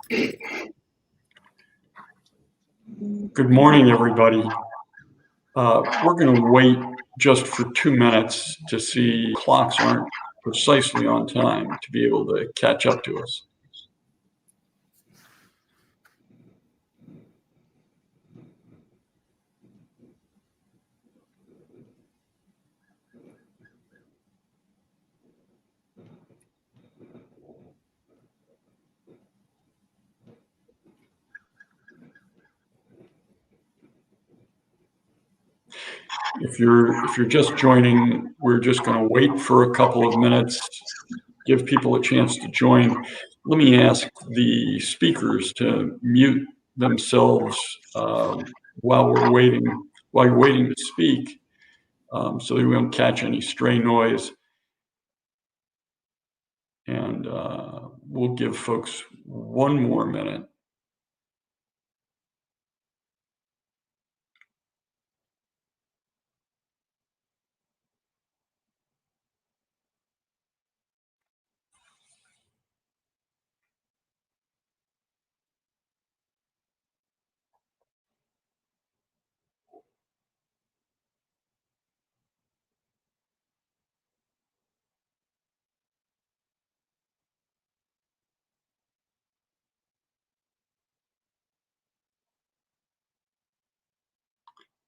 Good morning, everybody. We're going to wait just for 2 minutes to see clocks aren't precisely on time to be able to catch up to us. If you're just joining, we're just going to wait for a couple of minutes, give people a chance to join. Let me ask the speakers to mute themselves while you're waiting to speak, so that we don't catch any stray noise. And we'll give folks 1 more minute.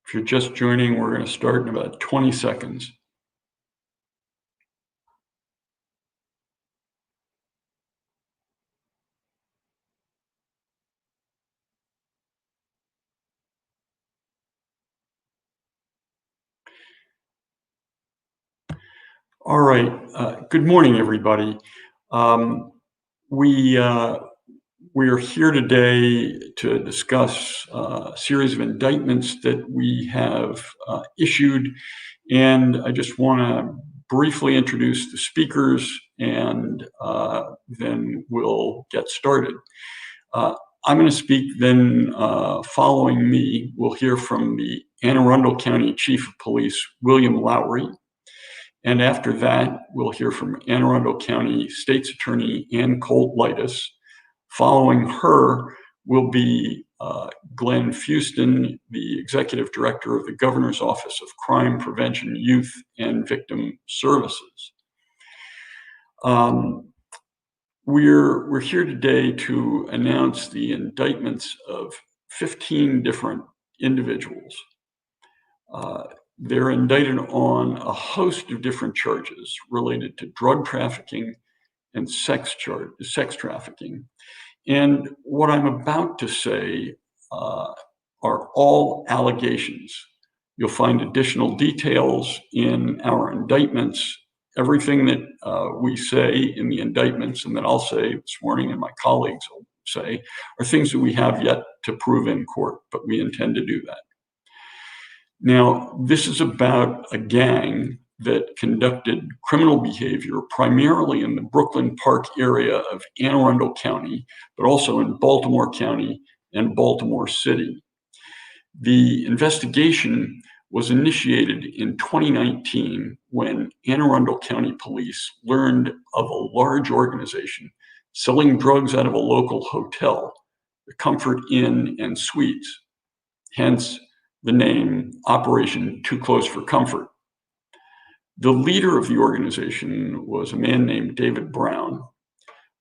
If you're just joining, we're going to start in about 20 seconds. All right. Good morning, everybody. We are here today to discuss a series of indictments that we have issued, and I just want to briefly introduce the speakers, and then we'll get started. I'm going to speak, then following me, we'll hear from the Anne Arundel County Chief of Police, William Lowry. And after that, we'll hear from Anne Arundel County State's Attorney Ann Colt Leitess. Following her will be Glenn Fueston, the Executive Director of the Governor's Office of Crime Prevention, Youth, and Victim Services. We're here today to announce the indictments of 15 different individuals. They're indicted on a host of different charges related to drug trafficking and sex trafficking. And what I'm about to say are all allegations. You'll find additional details in our indictments. Everything that we say in the indictments and that I'll say this morning and my colleagues will say are things that we have yet to prove in court, but we intend to do that. Now, this is about a gang that conducted criminal behavior primarily in the Brooklyn Park area of Anne Arundel County, but also in Baltimore County and Baltimore City. The investigation was initiated in 2019 when Anne Arundel County Police learned of a large organization selling drugs out of a local hotel, the Comfort Inn and Suites, hence the name Operation Too Close for Comfort. The leader of the organization was a man named David Brown.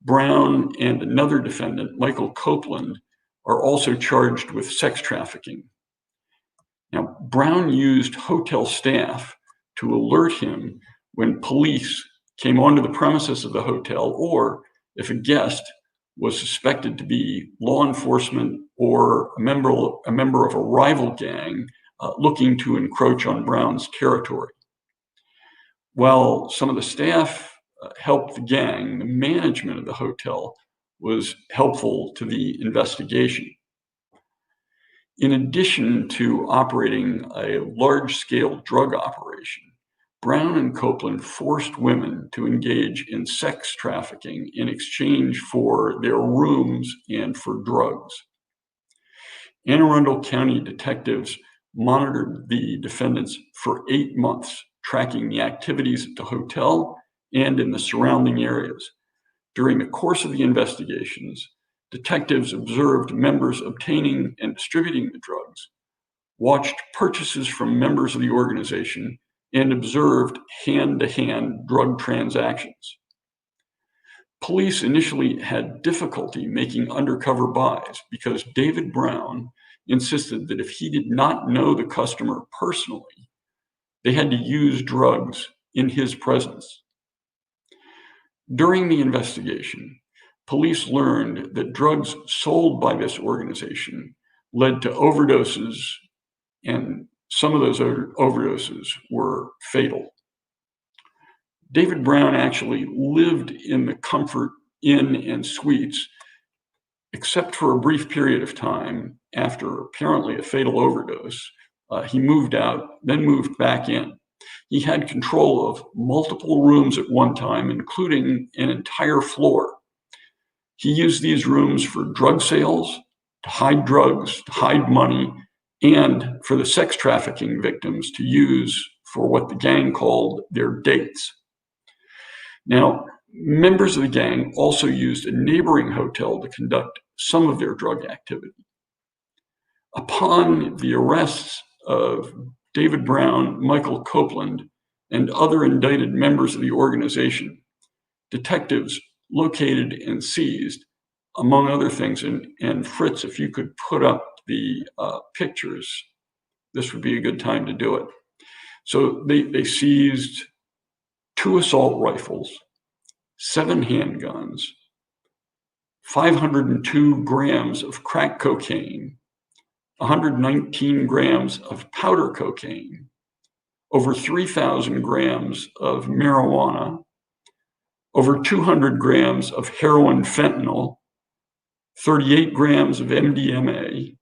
Brown and another defendant, Michael Copeland, are also charged with sex trafficking. Now, Brown used hotel staff to alert him when police came onto the premises of the hotel, or if a guest was suspected to be law enforcement or a member of a rival gang looking to encroach on Brown's territory. While some of the staff helped the gang, the management of the hotel was helpful to the investigation. In addition to operating a large-scale drug operation, Brown and Copeland forced women to engage in sex trafficking in exchange for their rooms and for drugs. Anne Arundel County detectives monitored the defendants for 8 months, tracking the activities at the hotel and in the surrounding areas. During the course of the investigations, Detectives observed members obtaining and distributing the drugs, watched purchases from members of the organization, and observed hand-to-hand drug transactions. Police initially had difficulty making undercover buys because David Brown insisted that if he did not know the customer personally, they had to use drugs in his presence. During the investigation, police learned that drugs sold by this organization led to overdoses, and some of those overdoses were fatal. David Brown actually lived in the Comfort Inn and Suites, except for a brief period of time after apparently a fatal overdose. He moved out, then moved back in. He had control of multiple rooms at one time, including an entire floor. He used these rooms for drug sales, to hide drugs, to hide money, and for the sex trafficking victims to use for what the gang called their dates. Now, members of the gang also used a neighboring hotel to conduct some of their drug activity. Upon the arrests of David Brown, Michael Copeland, and other indicted members of the organization, detectives located and seized, among other things, and Fritz, if you could put up the pictures, this would be a good time to do it. So they seized 2 assault rifles, 7 handguns, 502 grams of crack cocaine, 119 grams of powder cocaine, over 3,000 grams of marijuana, over 200 grams of heroin fentanyl, 38 grams of MDMA,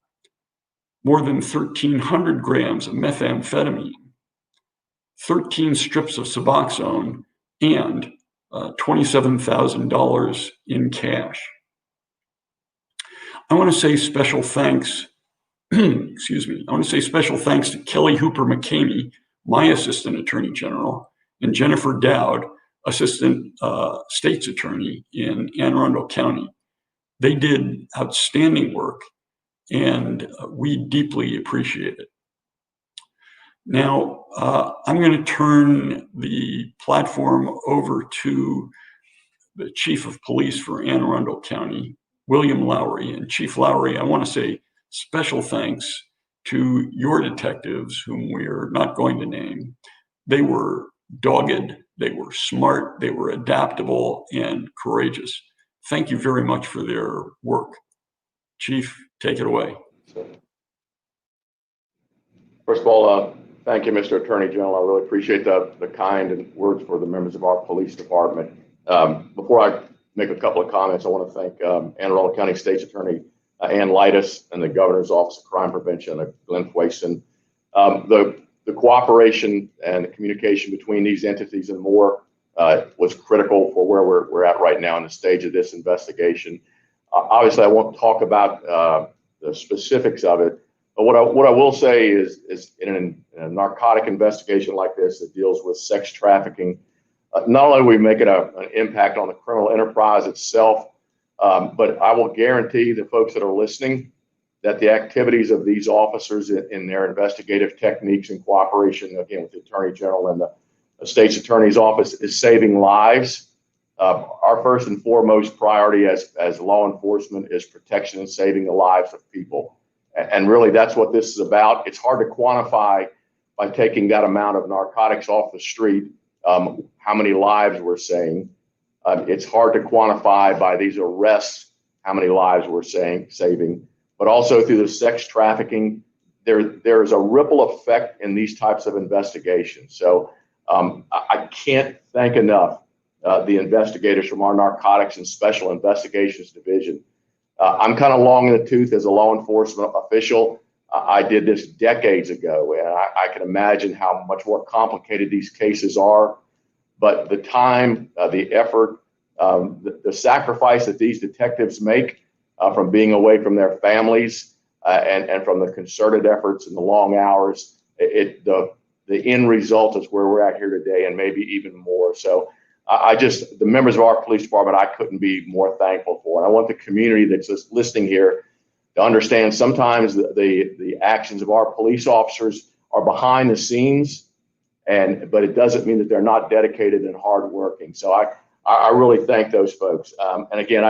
more than 1,300 grams of methamphetamine, 13 strips of Suboxone, and $27,000 in cash. I want to say special thanks, excuse me, I want to say special thanks to Kelly Hooper-McCamey, my Assistant Attorney General, and Jennifer Dowd, Assistant State's Attorney in Anne Arundel County. They did outstanding work, and we deeply appreciate it. Now, I'm going to turn the platform over to the Chief of Police for Anne Arundel County, William Lowry. And Chief Lowry, I want to say special thanks to your detectives, whom we're not going to name. They were dogged, they were smart, they were adaptable and courageous. Thank you very much for their work. Chief, take it away. First of all, thank you, Mr. Attorney General. I really appreciate the kind words for the members of our police department. Before I make a couple of comments, I want to thank Anne Arundel County State's Attorney Ann Leitess and the Governor's Office of Crime Prevention, Glenn Fueston. The cooperation and the communication between these entities and more was critical for where we're at right now in the stage of this investigation. Obviously, I won't talk about the specifics of it, but what I will say is in a narcotic investigation like this that deals with sex trafficking, not only are we making an impact on the criminal enterprise itself, but I will guarantee the folks that are listening that the activities of these officers in their investigative techniques and cooperation, again, with the Attorney General and the State's Attorney's Office, is saving lives. Our first and foremost priority as law enforcement is protection and saving the lives of people. And really, that's what this is about. It's hard to quantify by taking that amount of narcotics off the street, how many lives we're saving. It's hard to quantify by these arrests how many lives we're saving, but also through the sex trafficking, there is a ripple effect in these types of investigations. So I can't thank enough the investigators from our Narcotics and Special Investigations Division. I'm kind of long in the tooth as a law enforcement official. I did this decades ago, and I can imagine how much more complicated these cases are. But the time, the effort, the sacrifice that these detectives make from being away from their families and from the concerted efforts and the long hours, the end result is where we're at here today, and maybe even more. So the members of our police department, I couldn't be more thankful for. And I want the community that's just listening here to understand sometimes the actions of our police officers are behind the scenes, but it doesn't mean that they're not dedicated and hardworking. So I really thank those folks. And again,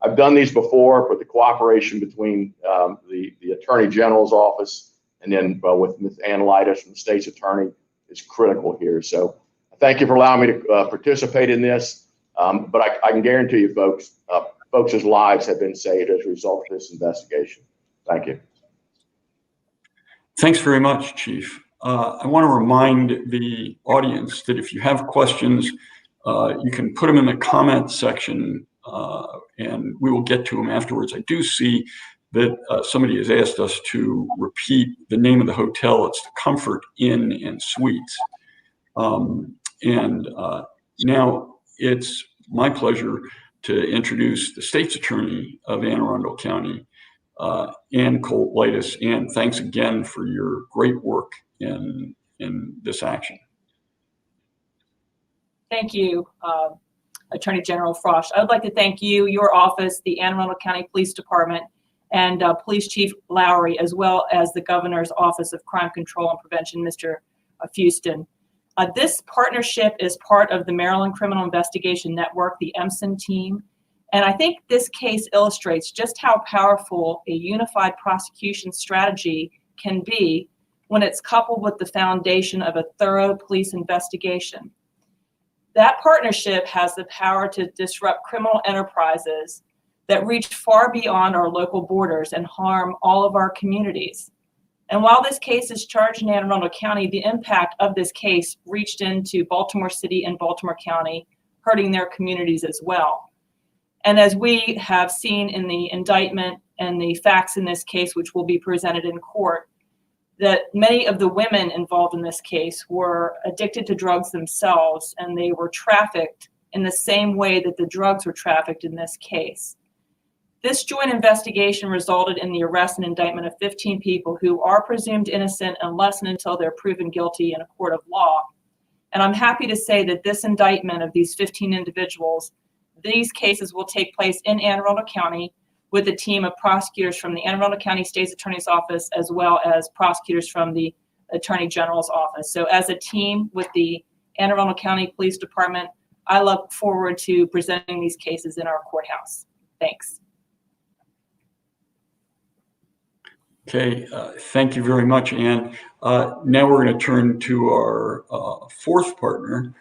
I've done these before, but the cooperation between the Attorney General's office and then with Ms. Leitess from the state's attorney is critical here. So thank you for allowing me to participate in this. But I can guarantee you, folks' lives have been saved as a result of this investigation. Thank you. Thanks very much, Chief. I want to remind the audience that if you have questions, you can put them in the comment section and we will get to them afterwards. I do see that somebody has asked us to repeat the name of the hotel. It's the Comfort Inn and Suites. Now it's my pleasure to introduce the state's attorney of Anne Arundel County, Ann Colt Leitess. Ann, thanks again for your great work in this action. Thank you, Attorney General Frosh. I would like to thank you, your office, the Anne Arundel County Police Department, and Police Chief Lowry, as well as the Governor's Office of Crime Control and Prevention, Mr. Fueston. This partnership is part of the Maryland Criminal Investigation Network, the EMSIN team. And I think this case illustrates just how powerful a unified prosecution strategy can be when it's coupled with the foundation of a thorough police investigation. That partnership has the power to disrupt criminal enterprises that reach far beyond our local borders and harm all of our communities. And while this case is charged in Anne Arundel County, the impact of this case reached into Baltimore City and Baltimore County, hurting their communities as well. And as we have seen in the indictment and the facts in this case, which will be presented in court, that many of the women involved in this case were addicted to drugs themselves, and they were trafficked in the same way that the drugs were trafficked in this case. This joint investigation resulted in the arrest and indictment of 15 people who are presumed innocent unless and until they're proven guilty in a court of law. And I'm happy to say that this indictment of these 15 individuals, these cases will take place in Anne Arundel County with a team of prosecutors from the Anne Arundel County State's Attorney's Office, as well as prosecutors from the Attorney General's Office. So as a team with the Anne Arundel County Police Department, I look forward to presenting these cases in our courthouse. Thanks. Okay, thank you very much, Ann. Now we're going to turn to our fourth partner.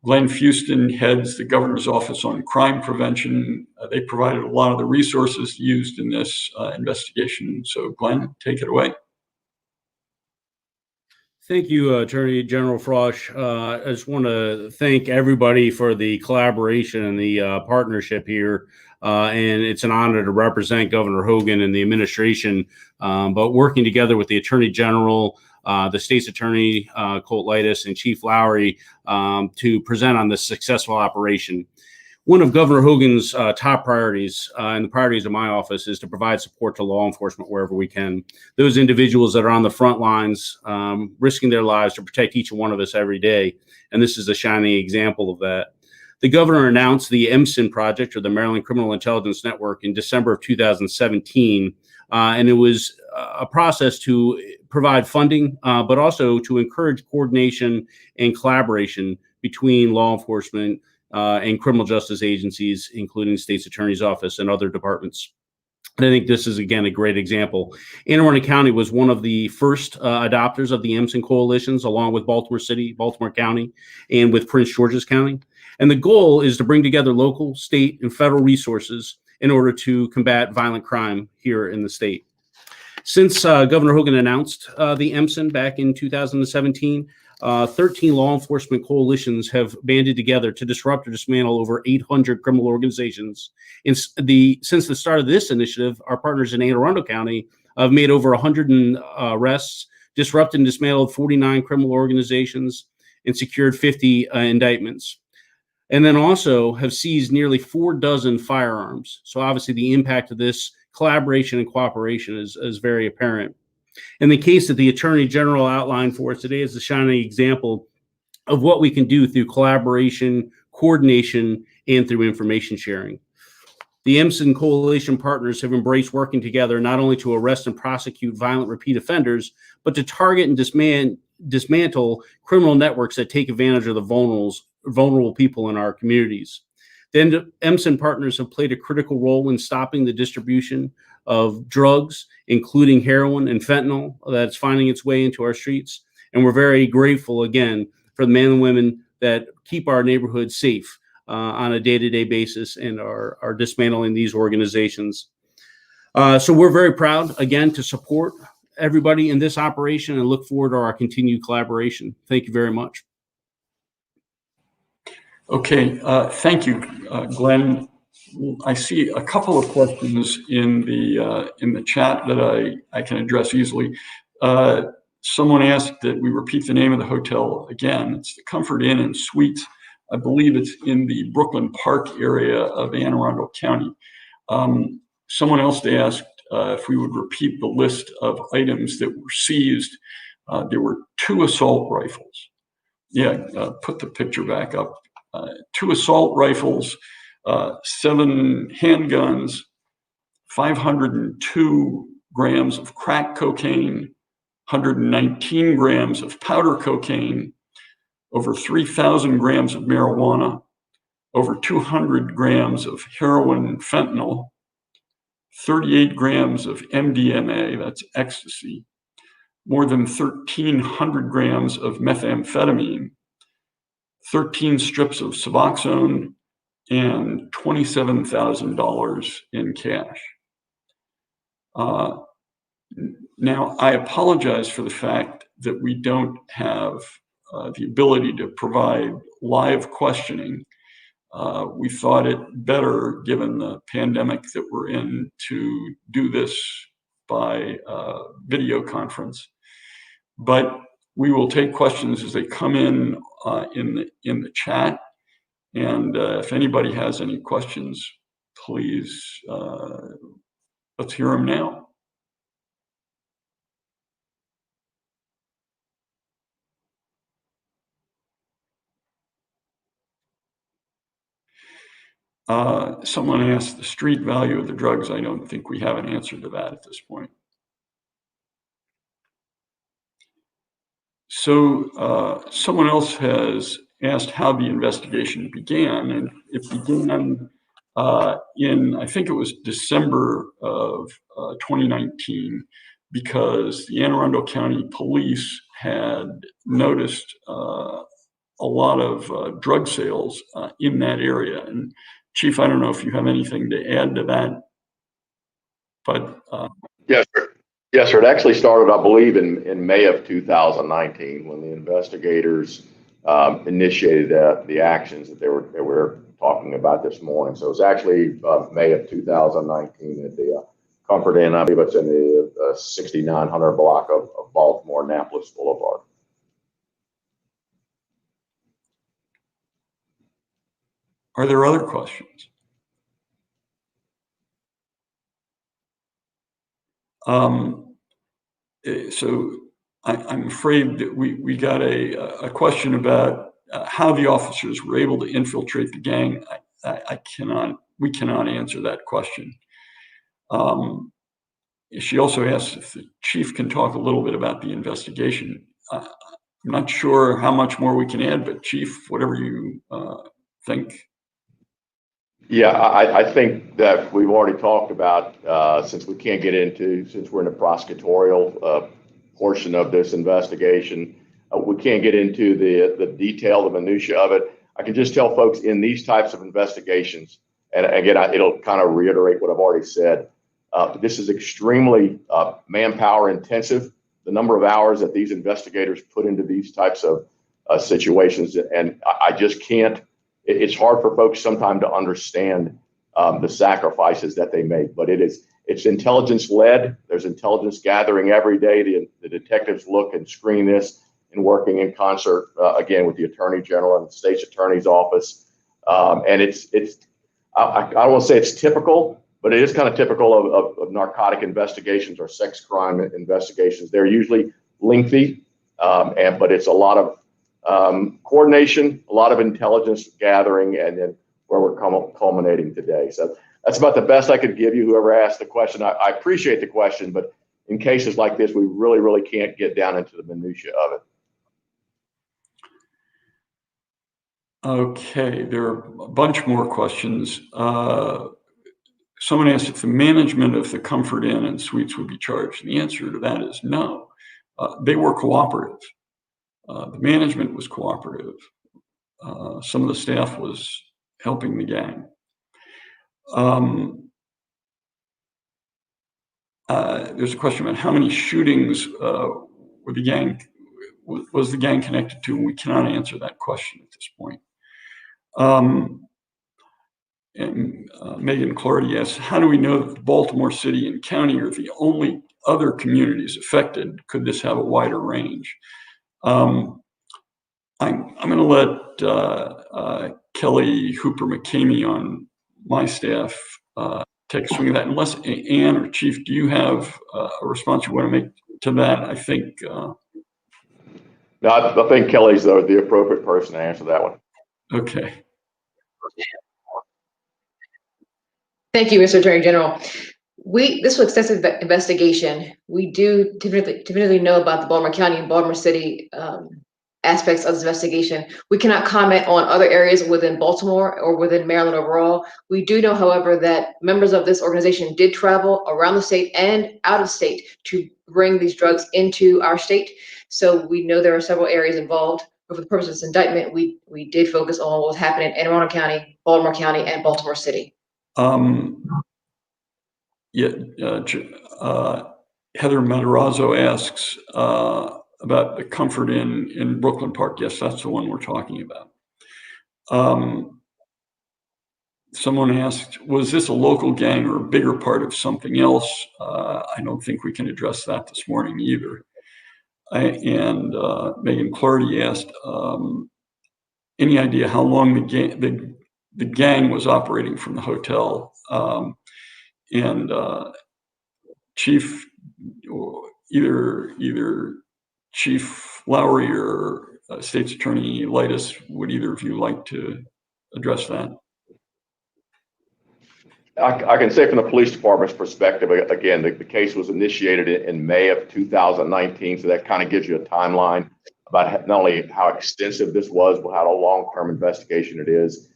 Glenn Fueston heads the Governor's Office on Crime Prevention. They provided a lot of the resources used in this investigation. So Glenn, take it away. Thank you, Attorney General Frosh. I just want to thank everybody for the collaboration and the partnership here. And it's an honor to represent Governor Hogan and the administration, but working together with the Attorney General, the state's attorney, Colt Leitess, and Chief Lowry to present on this successful operation. One of Governor Hogan's top priorities and the priorities of my office is to provide support to law enforcement wherever we can. Those individuals that are on the front lines, risking their lives to protect each one of us every day. And this is a shining example of that. The governor announced the EMSIN project, or the Maryland Criminal Intelligence Network, in December of 2017. And it was a process to provide funding, but also to encourage coordination and collaboration between law enforcement and criminal justice agencies, including state's attorney's office and other departments. And I think this is, again, a great example. Anne Arundel County was one of the first adopters of the EMSIN coalitions, along with Baltimore City, Baltimore County, and with Prince George's County. And the goal is to bring together local, state, and federal resources in order to combat violent crime here in the state. Since Governor Hogan announced the EMSIN back in 2017, 13 law enforcement coalitions have banded together to disrupt or dismantle over 800 criminal organizations. Since the start of this initiative, our partners in Anne Arundel County have made over 100 arrests, disrupted and dismantled 49 criminal organizations, and secured 50 indictments. And then also have seized nearly 4 dozen firearms. So obviously the impact of this collaboration and cooperation is very apparent. And the case that the Attorney General outlined for us today is a shining example of what we can do through collaboration, coordination, and through information sharing. The EMSN Coalition partners have embraced working together not only to arrest and prosecute violent repeat offenders, but to target and dismantle criminal networks that take advantage of the vulnerable people in our communities. The EMSN partners have played a critical role in stopping the distribution of drugs, including heroin and fentanyl, that's finding its way into our streets. And we're very grateful, again, for the men and women that keep our neighborhoods safe on a day-to-day basis and are dismantling these organizations. So we're very proud, again, to support everybody in this operation and look forward to our continued collaboration. Thank you very much. Okay, thank you, Glenn. I see a couple of questions in the chat that I can address easily. Someone asked that we repeat the name of the hotel again. It's the Comfort Inn and Suites. I believe it's in the Brooklyn Park area of Anne Arundel County. Someone else asked if we would repeat the list of items that were seized. There were 2 assault rifles. Yeah, put the picture back up. 2 assault rifles, 7 handguns, 502 grams of crack cocaine, 119 grams of powder cocaine, over 3,000 grams of marijuana, over 200 grams of heroin and fentanyl, 38 grams of MDMA, that's ecstasy, more than 1,300 grams of methamphetamine, 13 strips of Suboxone, and $27,000 in cash. Now, I apologize for the fact that we don't have the ability to provide live questioning. We thought it better, given the pandemic that we're in, to do this by video conference. But we will take questions as they come in the chat. And if anybody has any questions, please, let's hear them now. Someone asked the street value of the drugs. I don't think we have an answer to that at this point. So someone else has asked how the investigation began, and it began in, I think it was December of 2019, because the Anne Arundel County Police had noticed a lot of drug sales in that area. And Chief, I don't know if you have anything to add to that, but yes, sir. Yes, sir. It actually started, I believe, in May of 2019 when the investigators initiated the actions that they were talking about this morning. So it was actually May of 2019 at the Comfort Inn. I believe it's in the 6900 block of Baltimore Annapolis Boulevard. Are there other questions? So I'm afraid that we got a question about how the officers were able to infiltrate the gang. We cannot answer that question. She also asked if the chief can talk a little bit about the investigation. I'm not sure how much more we can add, but Chief, whatever you think. Yeah, I think that we've already talked about, since we're in the prosecutorial portion of this investigation, we can't get into the detail, the minutia of it. I can just tell folks in these types of investigations, and again, it'll kind of reiterate what I've already said. This is extremely manpower intensive, the number of hours that these investigators put into these types of situations. And I just can't, it's hard for folks sometimes to understand the sacrifices that they make, but it's intelligence led. There's intelligence gathering every day. The detectives look and screen this and working in concert, again, with the Attorney General and the State's Attorney's Office. And I don't want to say it's typical, but it is kind of typical of narcotic investigations or sex crime investigations. They're usually lengthy, but it's a lot of coordination, a lot of intelligence gathering, and then where we're culminating today. So that's about the best I could give you, whoever asked the question. I appreciate the question, but in cases like this, we really, really can't get down into the minutia of it. Okay, there are a bunch more questions. Someone asked if the management of the Comfort Inn and Suites would be charged. The answer to that is no. They were cooperative. The management was cooperative. Some of the staff was helping the gang. There's a question about how many shootings was the gang connected to, and we cannot answer that question at this point. And Megan Clardy asks, how do we know that Baltimore City and County are the only other communities affected? Could this have a wider range? I'm going to let Kelly Hooper-McCamey on my staff take a swing at that. Unless Ann or Chief, do you have a response you want to make to that? I think. No, I think Kelly's the appropriate person to answer that one. Okay. Thank you, Mr. Attorney General. This was extensive investigation. We do typically know about the Baltimore County and Baltimore City aspects of this investigation. We cannot comment on other areas within Baltimore or within Maryland overall. We do know, however, that members of this organization did travel around the state and out of state to bring these drugs into our state. So we know there are several areas involved. But for the purpose of this indictment, we did focus on what was happening in Anne Arundel County, Baltimore County, and Baltimore City. Heather Matarazzo asks about the Comfort Inn in Brooklyn Park. Yes, that's the one we're talking about. Someone asked, was this a local gang or a bigger part of something else? I don't think we can address that this morning either. And Megan Clardy asked, any idea how long the gang was operating from the hotel? And Chief, either Chief Lowry or State's Attorney Leitess, would either of you like to address that? I can say from the police department's perspective, again, the case was initiated in May of 2019, so that kind of gives you a timeline about not only how extensive this was, but how long-term investigation it is.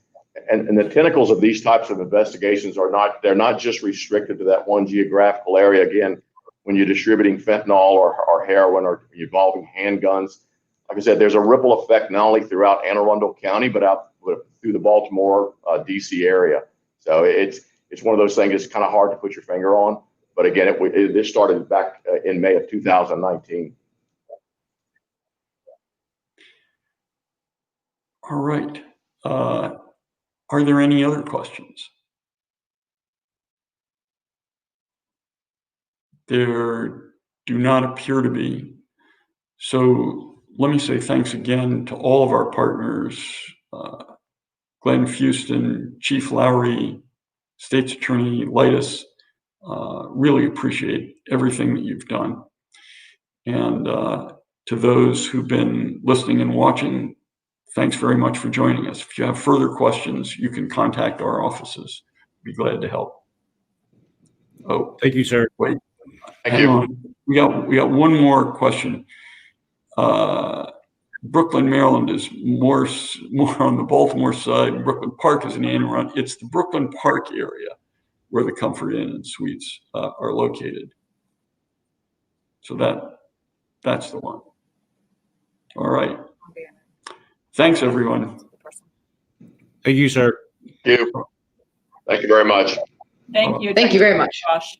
And the tentacles of these types of investigations they're not just restricted to that one geographical area. Again, when you're distributing fentanyl or heroin or involving handguns, like I said, there's a ripple effect not only throughout Anne Arundel County, but out through the Baltimore, DC area. So it's one of those things that's kind of hard to put your finger on. But again, this started back in May of 2019. All right. Are there any other questions? There do not appear to be. So let me say thanks again to all of our partners, Glenn Fueston, Chief Lowry, State's Attorney Leitess. Really appreciate everything that you've done. And to those who've been listening and watching, thanks very much for joining us. If you have further questions, you can contact our offices. Be glad to help. Oh, Thank you, sir. wait. Thank you. We got one more question. Brooklyn, Maryland is more on the Baltimore side. Brooklyn Park is in Anne Arundel. It's the Brooklyn Park area where the Comfort Inn and Suites are located. So that's the one. All right. Thanks, everyone. Thank you, sir. Thank you very much. Thank you. Thank you very much. Josh.